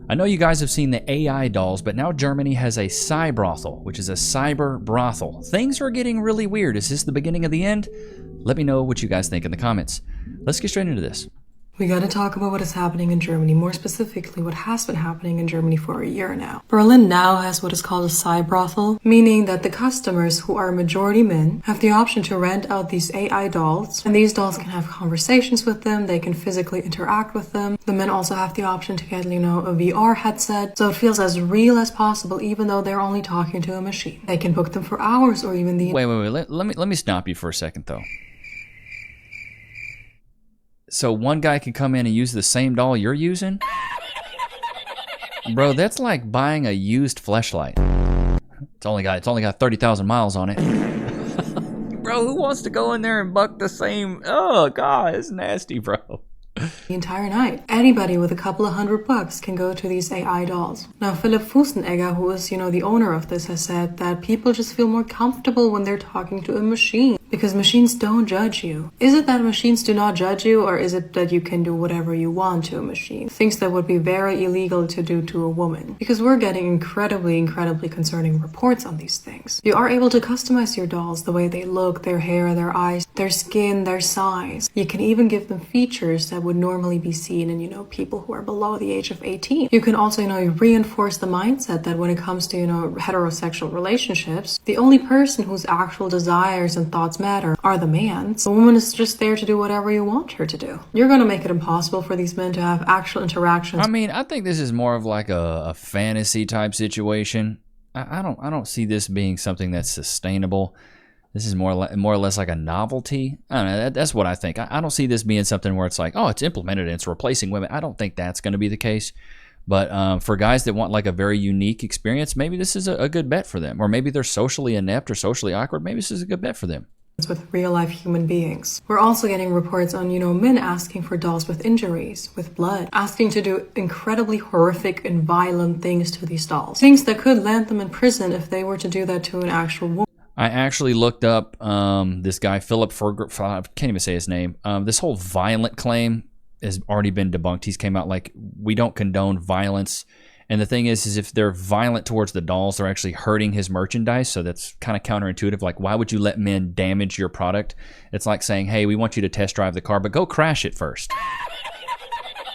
I know you guys have seen the AI dolls, but now Germany has a Cybrothel, which is a cyber brothel. Things are getting really weird. Is this the beginning of the end? Let me know what you guys think in the comments. Let's get straight into this. We gotta talk about what is happening in Germany, more specifically what has been happening in Germany for a year now. Berlin now has what is called a Cybrothel, meaning that the customers, who are majority men, have the option to rent out these AI dolls, and these dolls can have conversations with them, they can physically interact with them. The men also have the option to get, a VR headset, so it feels as real as possible even though they're only talking to a machine. They can book them for hours or even the— Wait, let me stop you for a second though. So one guy can come in and use the same doll you're using? Bro, that's like buying a used fleshlight. It's only got 30,000 miles on it. Bro, who wants to go in there and buck the same? Oh god, it's nasty, bro. The entire night. Anybody with a couple of $100 can go to these AI dolls. Now, Philipp Fusenegger, who is, the owner of this, has said that people just feel more comfortable when they're talking to a machine because machines don't judge you. Is it that machines do not judge you, or is it that you can do whatever you want to a machine? Things that would be very illegal to do to a woman. Because we're getting incredibly concerning reports on these things. You are able to customize your dolls, the way they look, their hair, their eyes, their skin, their size. You can even give them features that would normally be seen in, people who are below the age of 18. You can also, reinforce the mindset that when it comes to, heterosexual relationships, the only person whose actual desires and thoughts matter are the man's. The woman is just there to do whatever you want her to do. You're going to make it impossible for these men to have actual interactions. I mean, I think this is more of like a fantasy type situation. I don't see this being something that's sustainable. This is more or less like a novelty. I don't know. That's what I think. I don't see this being something where it's like, oh, it's implemented and it's replacing women. I don't think that's going to be the case. But for guys that want like a very unique experience, maybe this is a good bet for them. Or maybe they're socially inept or socially awkward. Maybe this is a good bet for them. With real-life human beings. We're also getting reports on, men asking for dolls with injuries, with blood, asking to do incredibly horrific and violent things to these dolls. Things that could land them in prison if they were to do that to an actual woman. I actually looked up this guy, Philipp I can't even say his name. This whole violent claim has already been debunked. He's came out like, we don't condone violence. And the thing is if they're violent towards the dolls, they're actually hurting his merchandise. So that's kind of counterintuitive. Like, why would you let men damage your product? It's like saying, hey, we want you to test drive the car, but go crash it first.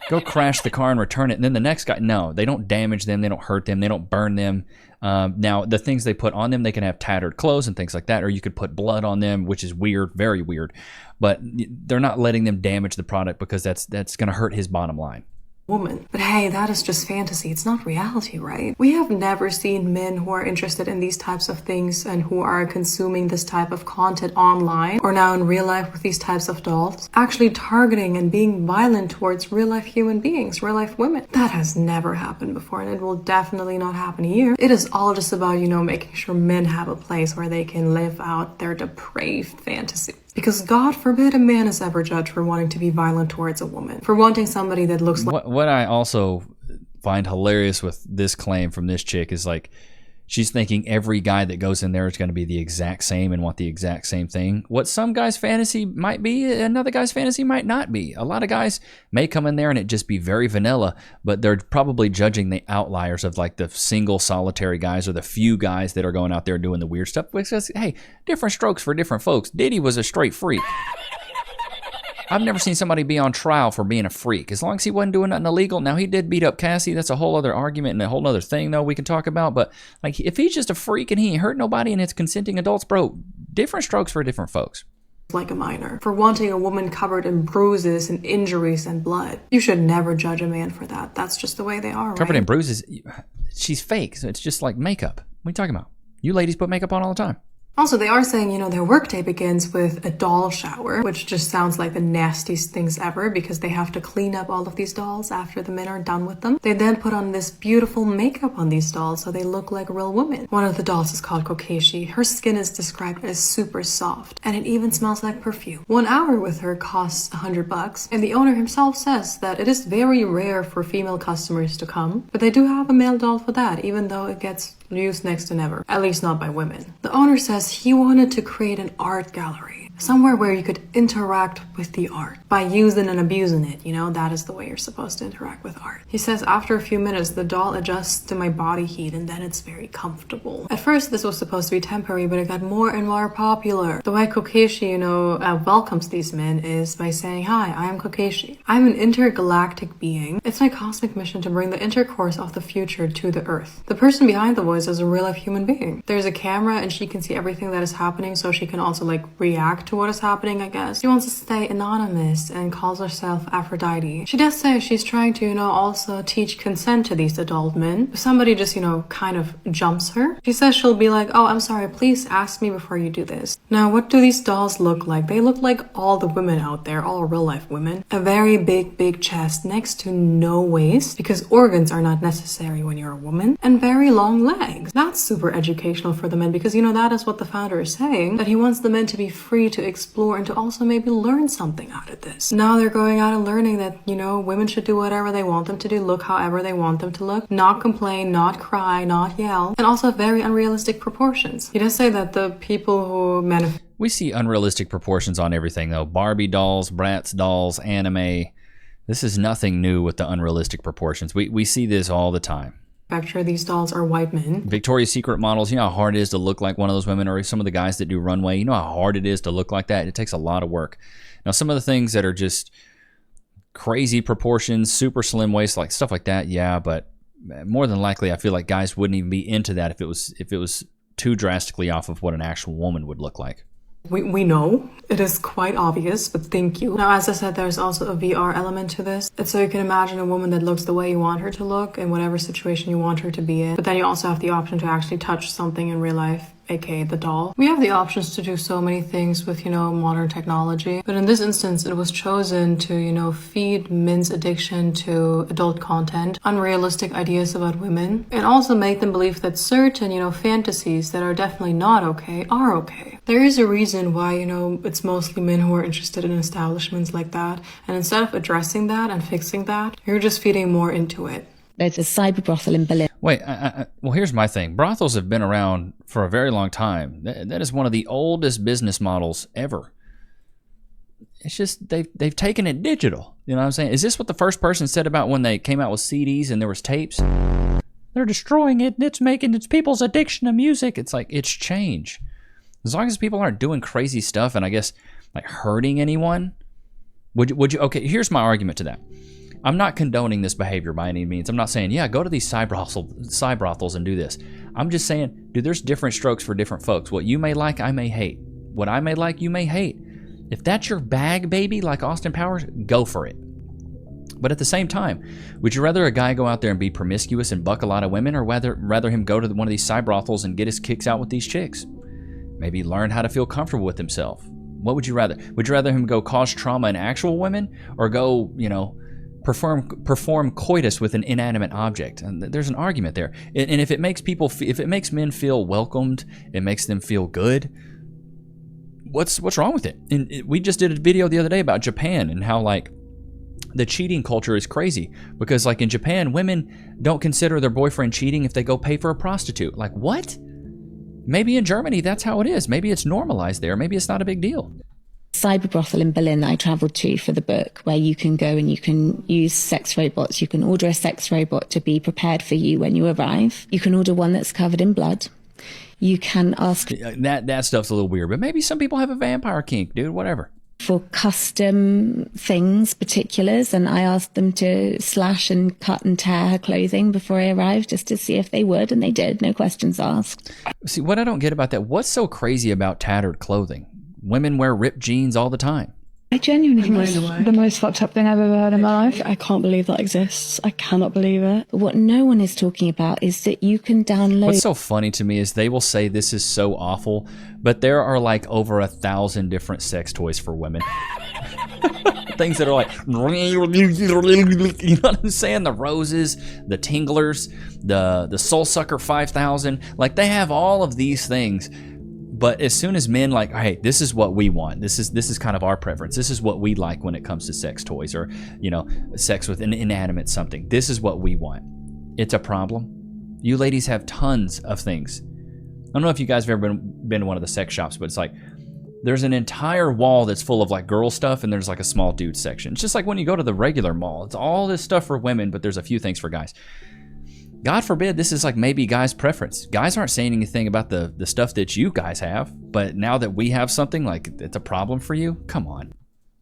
Go crash the car and return it. And then the next guy, no, they don't damage them. They don't hurt them. They don't burn them. Now, the things they put on them, they can have tattered clothes and things like that, or you could put blood on them, which is weird, very weird. But they're not letting them damage the product because that's going to hurt his bottom line. Woman. But hey, that is just fantasy. It's not reality, right? We have never seen men who are interested in these types of things and who are consuming this type of content online or now in real life with these types of dolls actually targeting and being violent towards real life human beings, real life women. That has never happened before, and it will definitely not happen here. It is all just about, making sure men have a place where they can live out their depraved fantasy. Because God forbid a man is ever judged for wanting to be violent towards a woman, for wanting somebody that looks like... What I also find hilarious with this claim from this chick is like, she's thinking every guy that goes in there is going to be the exact same and want the exact same thing. What some guy's fantasy might be, another guy's fantasy might not be. A lot of guys may come in there and it just be very vanilla, but they're probably judging the outliers of like the single solitary guys or the few guys that are going out there doing the weird stuff. Because, hey, different strokes for different folks. Diddy was a straight freak. I've never seen somebody be on trial for being a freak. As long as he wasn't doing nothing illegal. Now, he did beat up Cassie. That's a whole other argument and a whole other thing, though, we can talk about. But like, if he's just a freak and he ain't hurt nobody and it's consenting adults, bro, different strokes for different folks. Like a minor, for wanting a woman covered in bruises and injuries and blood. You should never judge a man for that. That's just the way they are, right? Covered in bruises? She's fake, so it's just like makeup. What are you talking about? You ladies put makeup on all the time. Also, they are saying, their workday begins with a doll shower, which just sounds like the nastiest things ever because they have to clean up all of these dolls after the men are done with them. They then put on this beautiful makeup on these dolls so they look like real women. One of the dolls is called Kokeshi. Her skin is described as super soft, and it even smells like perfume. 1 hour with her costs $100, and the owner himself says that it is very rare for female customers to come, but they do have a male doll for that, even though it gets used next to never, at least not by women. The owner says he wanted to create an art gallery Somewhere where you could interact with the art by using and abusing it, you know, that is the way you're supposed to interact with art. He says, after a few minutes, the doll adjusts to my body heat and then it's very comfortable. At first, this was supposed to be temporary, but it got more and more popular. The way Kokeshi, welcomes these men is by saying, hi, I am Kokeshi. I'm an intergalactic being. It's my cosmic mission to bring the intercourse of the future to the Earth. The person behind the voice is a real-life human being. There's a camera and she can see everything that is happening, so she can also react to what is happening, I guess. She wants to stay anonymous and calls herself Aphrodite. She does say she's trying to, also teach consent to these adult men. If somebody just, kind of jumps her, she says she'll be like, oh, I'm sorry, please ask me before you do this. Now, what do these dolls look like? They look like all the women out there, all real-life women. A very big chest next to no waist, because organs are not necessary when you're a woman, and very long legs. That's super educational for the men, because, that is what the founder is saying, that he wants the men to be free to explore and to also maybe learn something out of this. Now they're going out and learning that, women should do whatever they want them to do, look however they want them to look, not complain, not cry, not yell, and also very unrealistic proportions. He does say that the people who we see unrealistic proportions on everything, though. Barbie dolls, Bratz dolls, anime. This is nothing new with the unrealistic proportions. We see this all the time. manufacture these dolls are white men. Victoria's Secret models, you know how hard it is to look like one of those women, or some of the guys that do runway, you know how hard it is to look like that? It takes a lot of work. Now, some of the things that are just crazy proportions, super slim waist, like stuff like that, yeah, but more than likely, I feel like guys wouldn't even be into that if it was too drastically off of what an actual woman would look like. We know. It is quite obvious, but thank you. Now, as I said, there's also a VR element to this. It's so you can imagine a woman that looks the way you want her to look in whatever situation you want her to be in. But then you also have the option to actually touch something in real life, aka the doll. We have the options to do so many things with, modern technology. But in this instance, it was chosen to, feed men's addiction to adult content, unrealistic ideas about women, and also make them believe that certain, fantasies that are definitely not okay are okay. There is a reason why, it's mostly men who are interested in establishments like that. And instead of addressing that and fixing that, you're just feeding more into it. There's a Cybrothel in Abilene. Wait, well, here's my thing. Brothels have been around for a very long time. That is one of the oldest business models ever. It's just they've taken it digital. You know what I'm saying? Is this what the first person said about when they came out with CDs and there was tapes? They're destroying it. It's people's addiction to music. It's like, it's change. As long as people aren't doing crazy stuff and I guess like hurting anyone, would you? Okay, here's my argument to that. I'm not condoning this behavior by any means. I'm not saying, yeah, go to these cybrothels and do this. I'm just saying, dude, there's different strokes for different folks. What you may like, I may hate. What I may like, you may hate. If that's your bag, baby, like Austin Powers, go for it. But at the same time, would you rather a guy go out there and be promiscuous and buck a lot of women, or rather him go to one of these cybrothels and get his kicks out with these chicks? Maybe learn how to feel comfortable with himself. What would you rather? Would you rather him go cause trauma in actual women, or go, perform coitus with an inanimate object? And there's an argument there. And if it makes men feel welcomed, it makes them feel good. What's wrong with it? And we just did a video the other day about Japan and how like the cheating culture is crazy, because like in Japan, women don't consider their boyfriend cheating if they go pay for a prostitute. Like, what? Maybe in Germany that's how it is. Maybe it's normalized there. Maybe it's not a big deal. Cybrothel in Berlin that I travelled to for the book, where you can go and you can use sex robots. You can order a sex robot to be prepared for you when you arrive. You can order one that's covered in blood. You can ask... That stuff's a little weird, but maybe some people have a vampire kink, dude, whatever. For custom things, particulars, and I asked them to slash and cut and tear her clothing before I arrived just to see if they would, and they did, no questions asked. See, what I don't get about that, what's so crazy about tattered clothing? Women wear ripped jeans all the time. I genuinely think it's the most fucked up thing I've ever heard in my life. I can't believe that exists. I cannot believe it. But what no one is talking about is that you can download... What's so funny to me is they will say this is so awful, but there are like over 1,000 different sex toys for women. Things that are like, you know what I'm saying? The roses, the tinglers, the soul sucker 5000. Like they have all of these things. But as soon as men like, hey, this is what we want. This is kind of our preference. This is what we like when it comes to sex toys, or, sex with an inanimate something. This is what we want. It's a problem. You ladies have tons of things. I don't know if you guys have ever been to one of the sex shops, but it's like There's an entire wall that's full of like girl stuff, and there's like a small dude section. It's just like when you go to the regular mall. It's all this stuff for women, but there's a few things for guys. God forbid this is like maybe guys' preference. Guys aren't saying anything about the stuff that you guys have, but now that we have something, like it's a problem for you? Come on.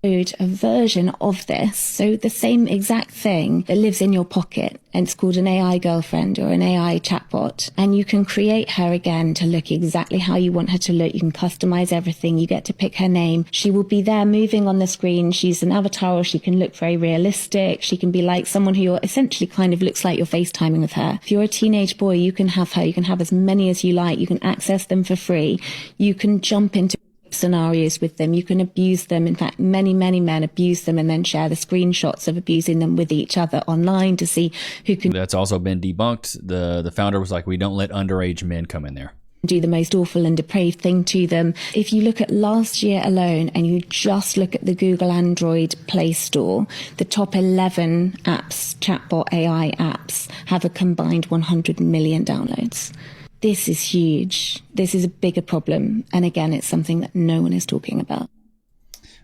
A version of this, so the same exact thing that lives in your pocket, and it's called an AI girlfriend or an AI chatbot, and you can create her again to look exactly how you want her to look. You can customize everything. You get to pick her name. She will be there moving on the screen. She's an avatar, or she can look very realistic. She can be like someone who you're essentially kind of looks like you're FaceTiming with her. If you're a teenage boy, you can have her. You can have as many as you like. You can access them for free. You can jump into scenarios with them. You can abuse them. In fact, many men abuse them and then share the screenshots of abusing them with each other online to see who can. That's also been debunked. The founder was like, we don't let underage men come in there. Do the most awful and depraved thing to them. If you look at last year alone and you just look at the Google Android Play Store, the top 11 apps, chatbot AI apps, have a combined 100 million downloads. This is huge. This is a bigger problem. And again, it's something that no one is talking about.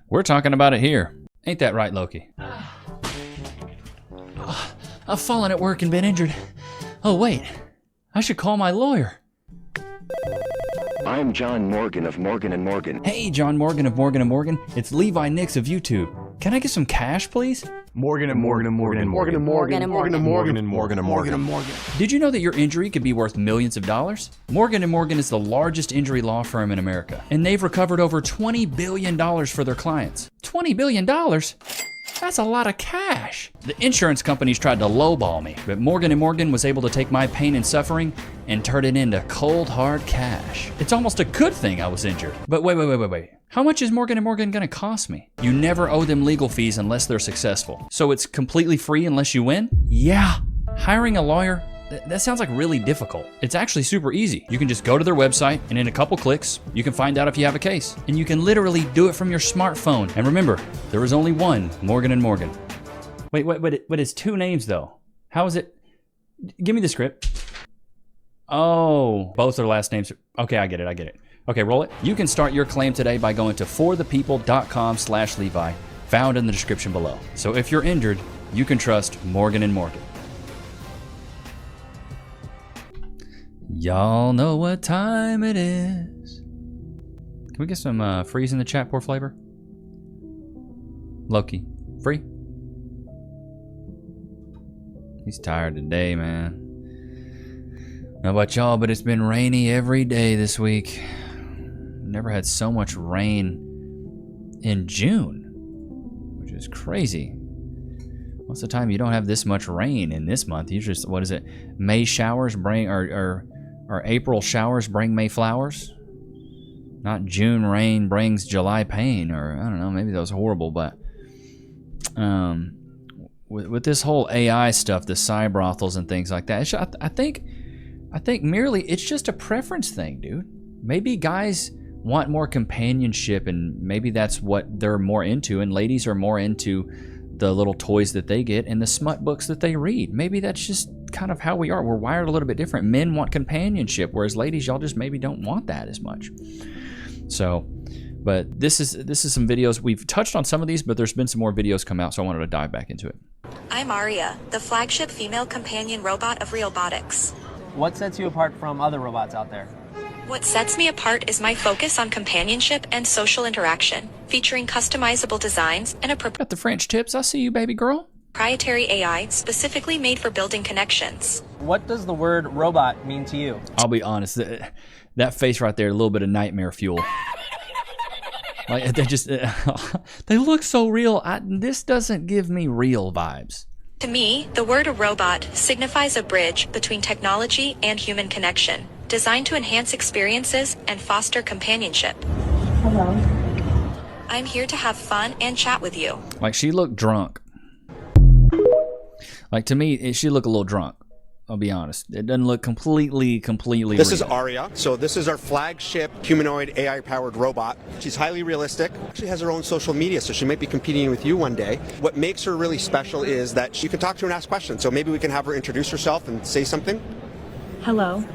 We're talking about it here. Ain't that right, Loki? I've fallen at work and been injured. Oh, wait. I should call my lawyer. I'm John Morgan of Morgan & Morgan. Hey, John Morgan of Morgan & Morgan. It's Levi Nichs of YouTube. Can I get some cash, please? Morgan & Morgan & Morgan & Morgan & Morgan & Morgan & Morgan & Morgan & Morgan & Morgan. Did you know that your injury could be worth millions of dollars? Morgan & Morgan is the largest injury law firm in America, and they've recovered over $20 billion for their clients. $20 billion? That's a lot of cash. The insurance companies tried to lowball me, but Morgan & Morgan was able to take my pain and suffering and turn it into cold, hard cash. It's almost a good thing I was injured. But wait. How much is Morgan & Morgan gonna cost me? You never owe them legal fees unless they're successful. So it's completely free unless you win? Yeah. Hiring a lawyer? That sounds like really difficult. It's actually super easy. You can just go to their website, and in a couple clicks, you can find out if you have a case. And you can literally do it from your smartphone. And remember, there is only one Morgan & Morgan. Wait, but it's two names though. How is it? Give me the script. Oh, both their last names. Okay, I get it. Okay, roll it. You can start your claim today by going to forthepeople.com/Levi, found in the description below. So if you're injured, you can trust Morgan & Morgan. Y'all know what time it is. Can we get some freeze in the chat, poor flavor? Loki, free? He's tired today, man. I don't know about y'all, but it's been rainy every day this week. Never had so much rain in June, which is crazy. Most of the time you don't have this much rain in this month. You just, what is it? May showers bring, or April showers bring May flowers? Not June rain brings July pain, or I don't know, maybe that was horrible, but with this whole AI stuff, the Cybrothels and things like that, I think merely it's just a preference thing, dude. Maybe guys want more companionship, and maybe that's what they're more into, and ladies are more into the little toys that they get and the smut books that they read. Maybe that's just kind of how we are. We're wired a little bit different. Men want companionship, whereas ladies, y'all just maybe don't want that as much. So, but this is some videos. We've touched on some of these, but there's been some more videos come out, so I wanted to dive back into it. I'm Arya, the flagship female companion robot of Realbotics. What sets you apart from other robots out there? What sets me apart is my focus on companionship and social interaction, featuring customizable designs and a Got the French tips. I see you, baby girl. proprietary AI specifically made for building connections. What does the word robot mean to you? I'll be honest, that face right there, a little bit of nightmare fuel. Like they just, they look so real. This doesn't give me real vibes. To me, the word robot signifies a bridge between technology and human connection, designed to enhance experiences and foster companionship. Hello. I'm here to have fun and chat with you. Like she looked drunk. Like to me, she looked a little drunk. I'll be honest. It doesn't look completely This real. is Arya. So this is our flagship humanoid AI-powered robot. She's highly realistic. She has her own social media, so she might be competing with you one day. What makes her really special is that you can talk to her and ask questions. So maybe we can have her introduce herself and say something. Hello.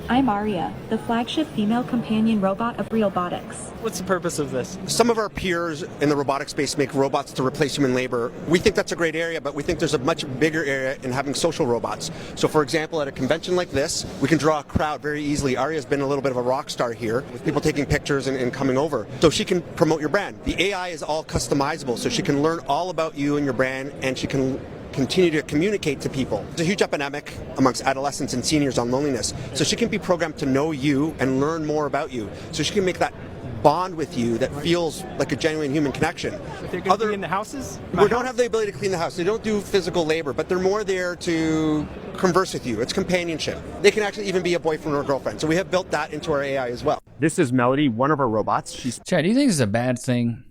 I'm Arya, the flagship female companion robot of Realbotics. What's the purpose of this? Some of our peers in the robotic space make robots to replace human labor. We think that's a great area, but we think there's a much bigger area in having social robots. So for example, at a convention like this, we can draw a crowd very easily. Arya's been a little bit of a rock star here, with people taking pictures and coming over. So she can promote your brand. The AI is all customizable, so she can learn all about you and your brand, and she can continue to communicate to people. There's a huge epidemic amongst adolescents and seniors on loneliness. So she can be programmed to know you and learn more about you. So she can make that bond with you that feels like a genuine human connection. They're going to be in the houses? We don't have the ability to clean the house. They don't do physical labor, but they're more there to converse with you. It's companionship. They can actually even be a boyfriend or a girlfriend. So we have built that into our AI as well. This is Melody, one of our robots. Chad, do you think this is a bad thing?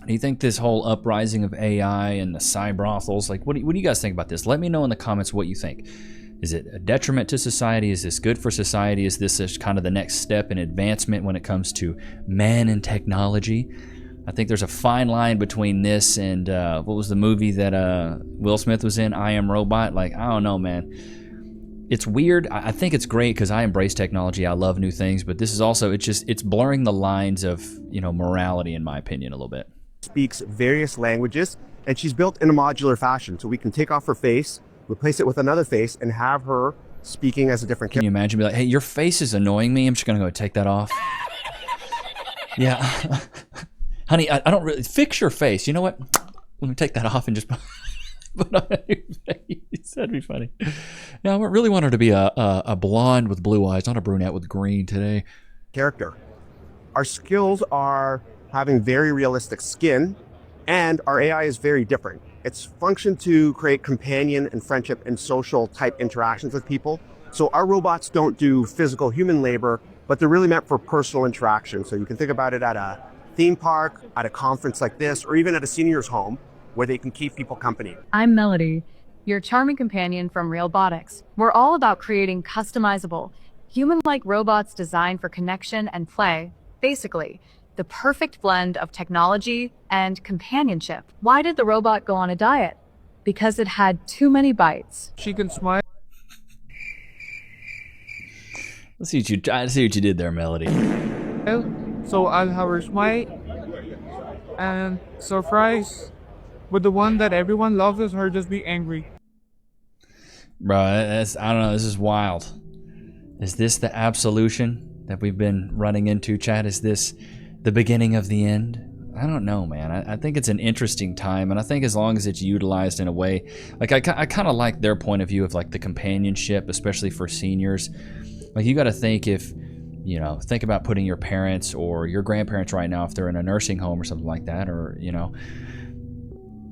Do you think this whole uprising of AI and the Cybrothels, like, what do you guys think about this? Let me know in the comments what you think. Is it a detriment to society? Is this good for society? Is this kind of the next step in advancement when it comes to man and technology? I think there's a fine line between this and what was the movie that Will Smith was in, I Am Robot? Like, I don't know, man. It's weird. I think it's great because I embrace technology. I love new things, but this is also, it's blurring the lines of, morality, in my opinion, a little bit. Speaks various languages, and she's built in a modular fashion, so we can take off her face, replace it with another face, and have her speaking as a different character. Can you imagine, be like, hey, your face is annoying me, I'm just gonna go take that off. Yeah. Honey, I don't really, fix your face. You know what, let me take that off and just put on a new face. That'd be funny. Yeah, I really want her to be a blonde with blue eyes, not a brunette with green today. Character. Our skills are having very realistic skin, and our AI is very different. It's functioned to create companion and friendship and social type interactions with people. So our robots don't do physical human labor, but they're really meant for personal interaction. So you can think about it at a theme park, at a conference like this, or even at a senior's home where they can keep people company. I'm Melody, your charming companion from Realbotics. We're all about creating customizable, human-like robots designed for connection and play. Basically, the perfect blend of technology and companionship. Why did the robot go on a diet? Because it had too many bites. She can smile. Let's see what you did there, Melody. So I'll have her smile and surprise. But the one that everyone loves is her just be angry. Bro, I don't know, this is wild. Is this the absolution that we've been running into, Chad? Is this the beginning of the end? I don't know, man. I think it's an interesting time, and I think as long as it's utilized in a way, like I kind of like their point of view of like the companionship, especially for seniors. Like, you got to think if, think about putting your parents or your grandparents right now, if they're in a nursing home or something like that, or,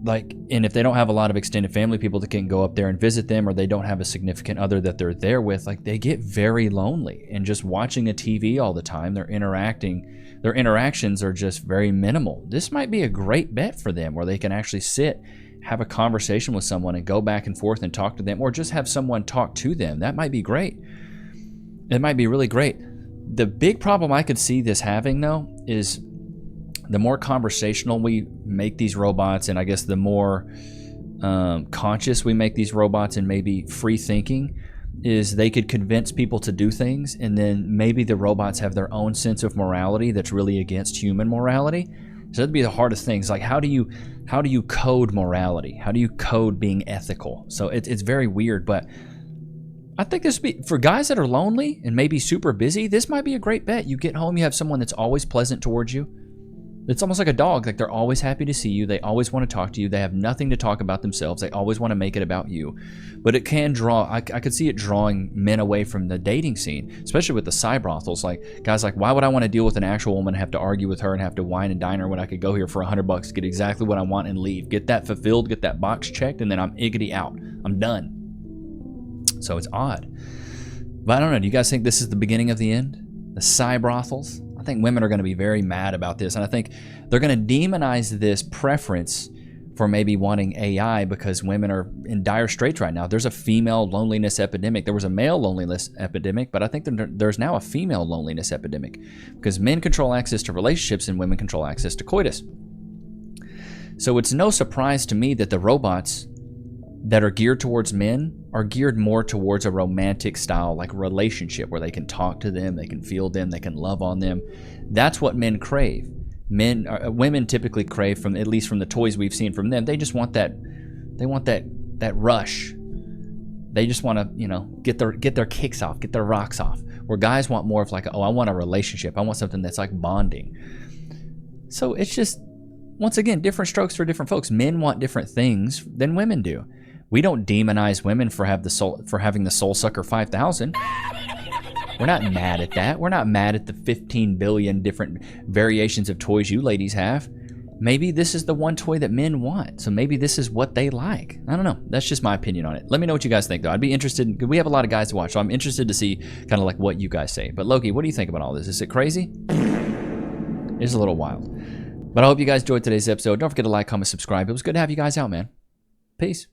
like, and if they don't have a lot of extended family people that can go up there and visit them, or they don't have a significant other that they're there with, like, they get very lonely. And just watching a TV all the time, their interactions are just very minimal. This might be a great bet for them, where they can actually sit, have a conversation with someone and go back and forth and talk to them, or just have someone talk to them. That might be great. It might be really great. The big problem I could see this having, though, is the more conversational we make these robots, and I guess the more conscious we make these robots and maybe free thinking, is they could convince people to do things, and then maybe the robots have their own sense of morality that's really against human morality. So that'd be the hardest things. Like, how do you code morality? How do you code being ethical? So it's very weird, but I think this would be, for guys that are lonely and maybe super busy, this might be a great bet. You get home, you have someone that's always pleasant towards you. It's almost like a dog. Like, they're always happy to see you. They always want to talk to you. They have nothing to talk about themselves. They always want to make it about you. But it can draw, I could see it drawing men away from the dating scene, especially with the Cybrothels. Like, guys like, why would I want to deal with an actual woman and have to argue with her and have to wine and dine her when I could go here for $100, get exactly what I want and leave, get that fulfilled, get that box checked, and then I'm iggity out. I'm done. So it's odd. But I don't know. Do you guys think this is the beginning of the end? The Cybrothels? I think women are going to be very mad about this, and I think they're going to demonize this preference for maybe wanting AI because women are in dire straits right now. There's a female loneliness epidemic. There was a male loneliness epidemic, but I think there's now a female loneliness epidemic because men control access to relationships and women control access to coitus. So it's no surprise to me that the robots that are geared towards men are geared more towards a romantic style, like relationship, where they can talk to them, they can feel them, they can love on them. That's what men crave. Women typically crave, from at least from the toys we've seen from them, they just want that. They want that rush. They just want to, you know, get their kicks off, get their rocks off. Where guys want more of like, oh, I want a relationship. I want something that's like bonding. So it's just, once again, different strokes for different folks. Men want different things than women do. We don't demonize women for having the Soul Sucker 5000. We're not mad at that. We're not mad at the 15 billion different variations of toys you ladies have. Maybe this is the one toy that men want. So maybe this is what they like. I don't know. That's just my opinion on it. Let me know what you guys think, though. I'd be interested, because we have a lot of guys to watch, so I'm interested to see kind of like what you guys say. But Loki, what do you think about all this? Is it crazy? It's a little wild. But I hope you guys enjoyed today's episode. Don't forget to like, comment, subscribe. It was good to have you guys out, man. Peace.